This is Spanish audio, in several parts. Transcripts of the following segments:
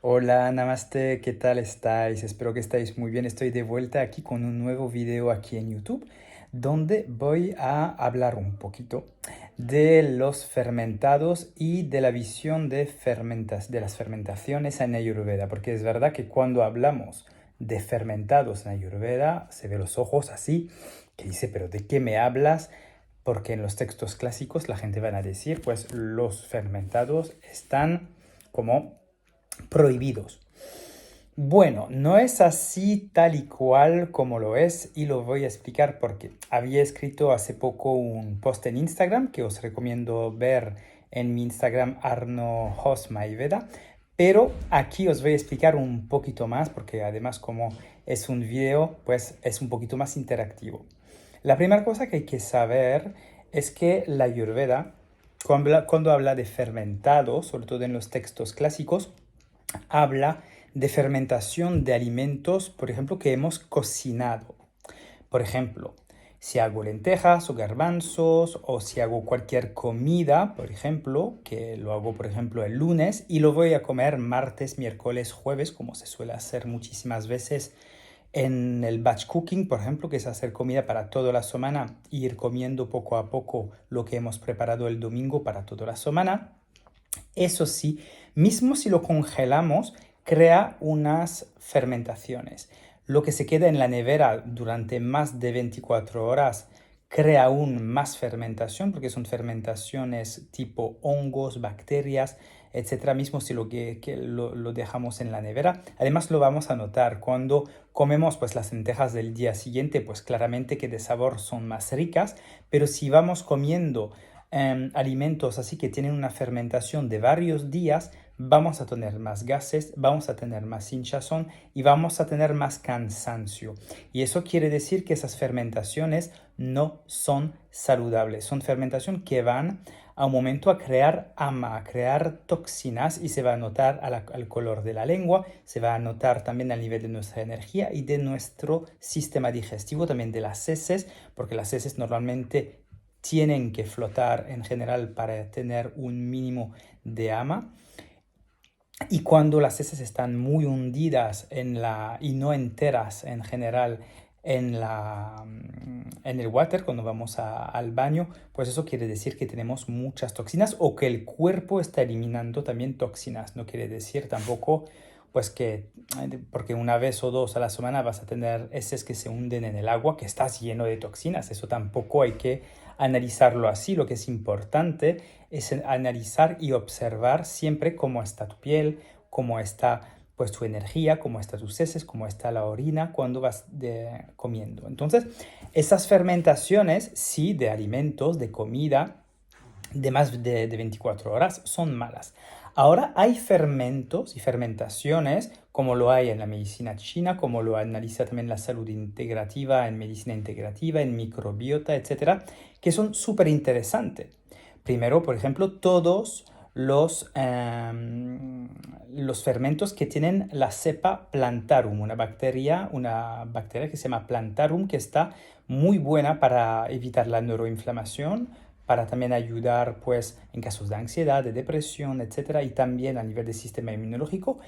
Hola, Namaste, ¿qué tal estáis? Espero que estáis muy bien. Estoy de vuelta aquí con un nuevo video aquí en YouTube, donde voy a hablar un poquito de los fermentados y de la visión de las fermentaciones en Ayurveda, porque es verdad que cuando hablamos de fermentados en Ayurveda, se ve los ojos así, que dice, pero ¿de qué me hablas? Porque en los textos clásicos la gente va a decir, pues los fermentados están como prohibidos. Bueno, no es así tal y cual como lo es y lo voy a explicar porque había escrito hace poco un post en Instagram que os recomiendo ver en mi Instagram Arno Hosmaiveda, pero aquí os voy a explicar un poquito más porque además como es un video pues es un poquito más interactivo. La primera cosa que hay que saber es que la Ayurveda cuando habla de fermentados, sobre todo en los textos clásicos, habla de fermentación de alimentos, por ejemplo, que hemos cocinado. Por ejemplo, si hago lentejas o garbanzos o si hago cualquier comida, por ejemplo, que lo hago, por ejemplo, el lunes y lo voy a comer martes, miércoles, jueves, como se suele hacer muchísimas veces en el batch cooking, por ejemplo, que es hacer comida para toda la semana e ir comiendo poco a poco lo que hemos preparado el domingo para toda la semana. Eso sí, mismo si lo congelamos, crea unas fermentaciones. Lo que se queda en la nevera durante más de 24 horas crea aún más fermentación, porque son fermentaciones tipo hongos, bacterias, etcétera, mismo si lo dejamos en la nevera. Además, lo vamos a notar cuando comemos pues, las lentejas del día siguiente, pues claramente que de sabor son más ricas, pero si vamos comiendo alimentos así que tienen una fermentación de varios días, vamos a tener más gases, vamos a tener más hinchazón y vamos a tener más cansancio. Y eso quiere decir que esas fermentaciones no son saludables. Son fermentaciones que van a un momento a crear ama, a crear toxinas y se va a notar al color de la lengua, se va a notar también al nivel de nuestra energía y de nuestro sistema digestivo, también de las heces, porque las heces normalmente tienen que flotar en general para tener un mínimo de ama. Y cuando las heces están muy hundidas y no enteras en general en el water, cuando vamos al baño, pues eso quiere decir que tenemos muchas toxinas o que el cuerpo está eliminando también toxinas. No quiere decir tampoco pues que porque una vez o dos a la semana vas a tener heces que se hunden en el agua, que estás lleno de toxinas. Eso tampoco hay que analizarlo así. Lo que es importante es analizar y observar siempre cómo está tu piel, cómo está pues tu energía, cómo está tus heces, cómo está la orina cuando vas comiendo. Entonces, esas fermentaciones, sí, de alimentos, de comida, de más de 24 horas, son malas. Ahora hay fermentos y fermentaciones, como lo hay en la medicina china, como lo analiza también la salud integrativa, en medicina integrativa, en microbiota, etcétera, que son súper interesantes. Primero, por ejemplo, todos los fermentos que tienen la cepa plantarum, una bacteria que se llama plantarum, que está muy buena para evitar la neuroinflamación, para también ayudar pues en casos de ansiedad, de depresión, etcétera, y también a nivel del sistema inmunológico,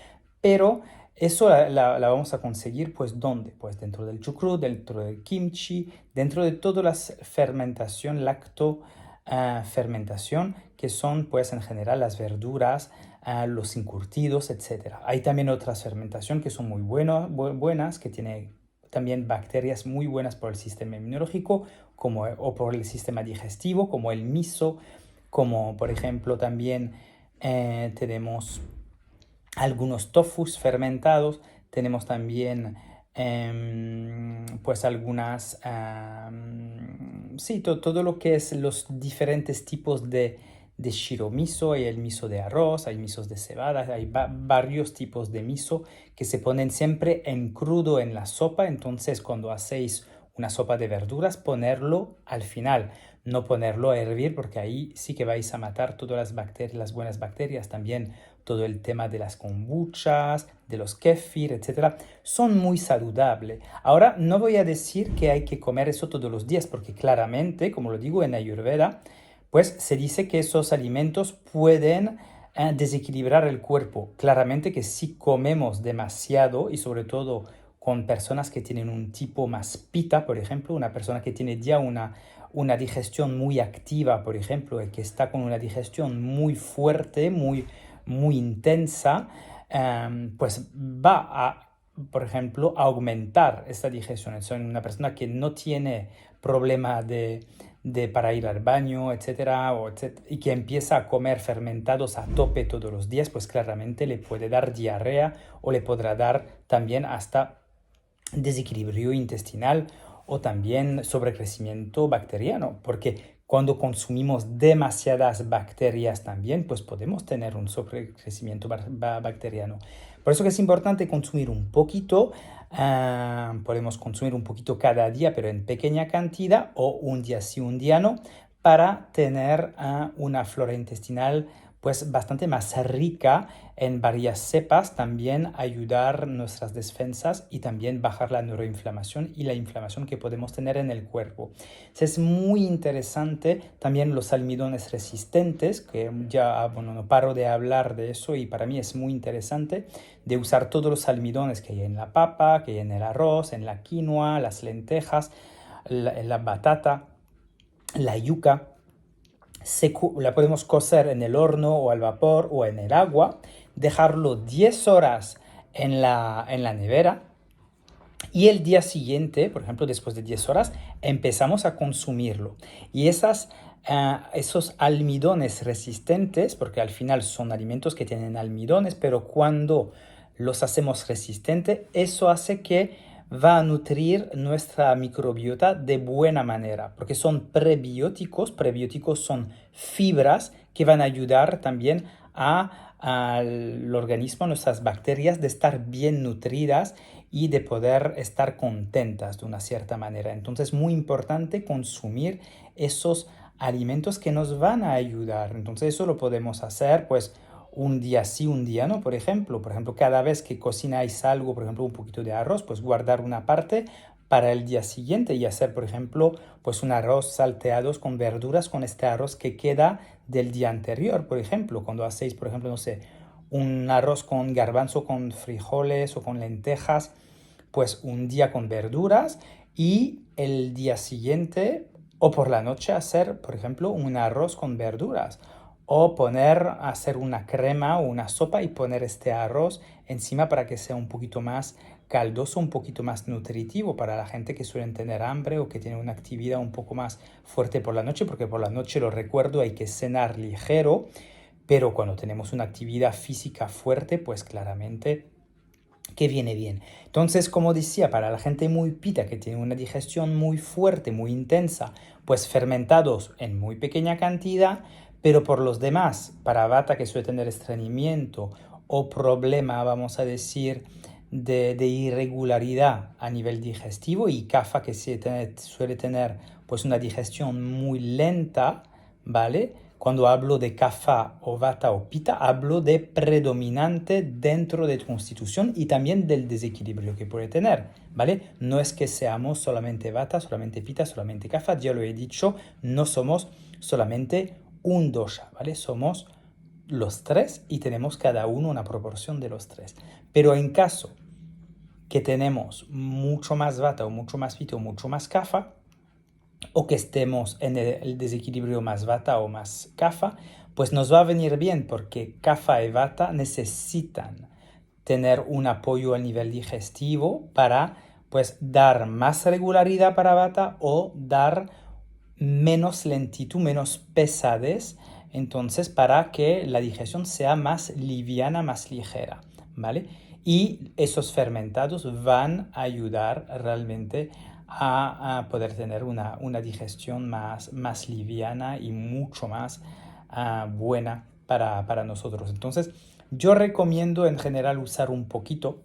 pero eso la vamos a conseguir pues ¿dónde? Pues dentro del chucrut, dentro del kimchi, dentro de todas las fermentación, fermentación, que son pues en general las verduras, los encurtidos, etcétera. Hay también otras fermentación que son muy buenas, que tienen también bacterias muy buenas por el sistema inmunológico o por el sistema digestivo, como el miso, como por ejemplo también tenemos algunos tofus fermentados, tenemos también pues algunas, sí, todo lo que es los diferentes tipos de shiromiso, hay el miso de arroz, hay misos de cebada, hay varios tipos de miso que se ponen siempre en crudo en la sopa, entonces cuando hacéis una sopa de verduras, ponerlo al final, no ponerlo a hervir porque ahí sí que vais a matar todas las bacterias, las buenas bacterias, también todo el tema de las kombuchas, de los kefir, etcétera, son muy saludables. Ahora, no voy a decir que hay que comer eso todos los días porque claramente, como lo digo en Ayurveda, pues se dice que esos alimentos pueden desequilibrar el cuerpo. Claramente que si comemos demasiado y sobre todo con personas que tienen un tipo más pita, por ejemplo, una persona que tiene ya una digestión muy activa, por ejemplo, y que está con una digestión muy fuerte, muy intensa, pues va a, por ejemplo, aumentar esta digestión. Es una persona que no tiene problema para ir al baño, etcétera, y que empieza a comer fermentados a tope todos los días, pues claramente le puede dar diarrea o le podrá dar también hasta desequilibrio intestinal o también sobrecrecimiento bacteriano, porque cuando consumimos demasiadas bacterias también, pues podemos tener un sobrecrecimiento bacteriano. Por eso que es importante consumir un poquito, podemos consumir un poquito cada día, pero en pequeña cantidad o un día sí, un día no, para tener una flora intestinal pues bastante más rica en varias cepas, también ayudar nuestras defensas y también bajar la neuroinflamación y la inflamación que podemos tener en el cuerpo. Es muy interesante también los almidones resistentes, que ya, bueno, no paro de hablar de eso y para mí es muy interesante de usar todos los almidones que hay en la papa, que hay en el arroz, en la quinoa, las lentejas, la batata, la yuca. La podemos cocer en el horno o al vapor o en el agua, dejarlo 10 horas en la nevera y el día siguiente, por ejemplo, después de 10 horas, empezamos a consumirlo. Y esos almidones resistentes, porque al final son alimentos que tienen almidones, pero cuando los hacemos resistentes, eso hace que va a nutrir nuestra microbiota de buena manera, porque son prebióticos. Prebióticos son fibras que van a ayudar también al organismo, a nuestras bacterias, de estar bien nutridas y de poder estar contentas de una cierta manera. Entonces, muy importante consumir esos alimentos que nos van a ayudar. Entonces, eso lo podemos hacer, pues, un día sí, un día no, por ejemplo. Por ejemplo, cada vez que cocináis algo, por ejemplo, un poquito de arroz, pues guardar una parte para el día siguiente y hacer, por ejemplo, pues un arroz salteados con verduras con este arroz que queda del día anterior, por ejemplo. Cuando hacéis, por ejemplo, no sé, un arroz con garbanzo, con frijoles o con lentejas, pues un día con verduras y el día siguiente o por la noche hacer, por ejemplo, un arroz con verduras o hacer una crema o una sopa y poner este arroz encima para que sea un poquito más caldoso, un poquito más nutritivo para la gente que suelen tener hambre o que tiene una actividad un poco más fuerte por la noche, porque por la noche, lo recuerdo, hay que cenar ligero, pero cuando tenemos una actividad física fuerte, pues claramente que viene bien. Entonces, como decía, para la gente muy pita, que tiene una digestión muy fuerte, muy intensa, pues fermentados en muy pequeña cantidad, pero por los demás, para Vata que suele tener estreñimiento o problema, vamos a decir, de irregularidad a nivel digestivo, y Kapha que suele tener pues una digestión muy lenta, ¿vale? Cuando hablo de Kapha o Vata o Pitta, hablo de predominante dentro de tu constitución y también del desequilibrio que puede tener, ¿vale? No es que seamos solamente Vata, solamente Pitta, solamente Kapha, ya lo he dicho, no somos solamente un dosha, ¿vale? Somos los tres y tenemos cada uno una proporción de los tres. Pero en caso que tenemos mucho más Vata o mucho más Pitta o mucho más Kapha, o que estemos en el desequilibrio más Vata o más Kapha, pues nos va a venir bien porque Kapha y Vata necesitan tener un apoyo a nivel digestivo para pues dar más regularidad para Vata o dar menos lentitud, menos pesadez, entonces para que la digestión sea más liviana, más ligera, ¿vale? Y esos fermentados van a ayudar realmente a poder tener una digestión más liviana y mucho más buena para nosotros. Entonces, yo recomiendo en general usar un poquito,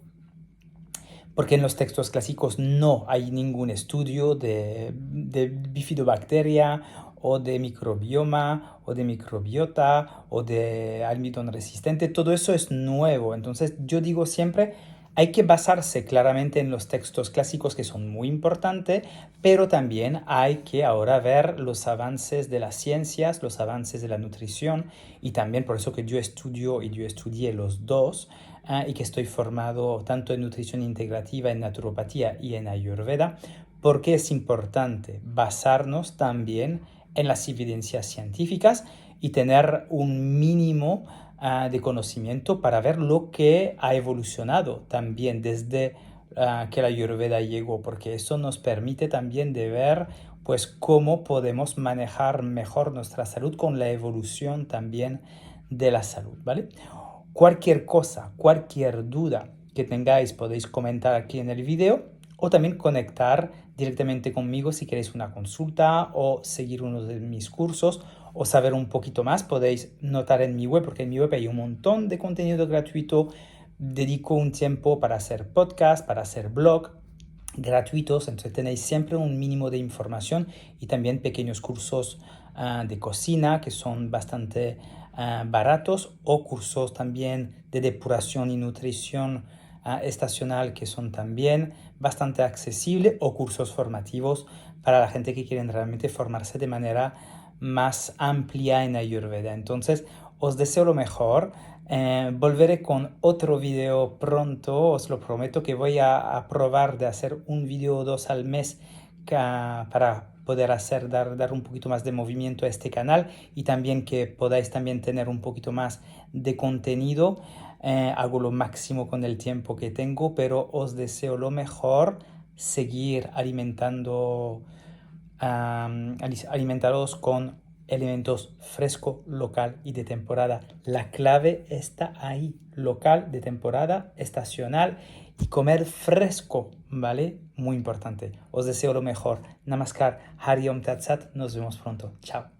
porque en los textos clásicos no hay ningún estudio de bifidobacteria o de microbioma o de microbiota o de almidón resistente. Todo eso es nuevo. Entonces yo digo siempre, Hay que basarse claramente en los textos clásicos que son muy importantes, pero también hay que ahora ver los avances de las ciencias, los avances de la nutrición y también por eso que yo estudio y yo estudié los dos y que estoy formado tanto en nutrición integrativa, en naturopatía y en ayurveda, porque es importante basarnos también en las evidencias científicas y tener un mínimo de conocimiento para ver lo que ha evolucionado también desde que la Ayurveda llegó, porque eso nos permite también de ver pues cómo podemos manejar mejor nuestra salud con la evolución también de la salud, ¿vale? Cualquier cosa, cualquier duda que tengáis podéis comentar aquí en el video o también conectar directamente conmigo si queréis una consulta o seguir uno de mis cursos o saber un poquito más. Podéis notar en mi web, porque en mi web hay un montón de contenido gratuito. Dedico un tiempo para hacer podcast, para hacer blog gratuitos, entonces tenéis siempre un mínimo de información y también pequeños cursos de cocina que son bastante baratos o cursos también de depuración y nutrición estacional que son también bastante accesibles o cursos formativos para la gente que quiere realmente formarse de manera más amplia en Ayurveda. Entonces, os deseo lo mejor. Volveré con otro video pronto, os lo prometo que voy a probar de hacer un video o dos al mes para poder dar un poquito más de movimiento a este canal y también que podáis también tener un poquito más de contenido. Hago lo máximo con el tiempo que tengo, pero os deseo lo mejor, seguir alimentaros con elementos fresco, local y de temporada. La clave está ahí, local, de temporada, estacional y comer fresco, ¿vale? Muy importante. Os deseo lo mejor. Namaskar, Hari Om Tat Sat. Nos vemos pronto. Chao.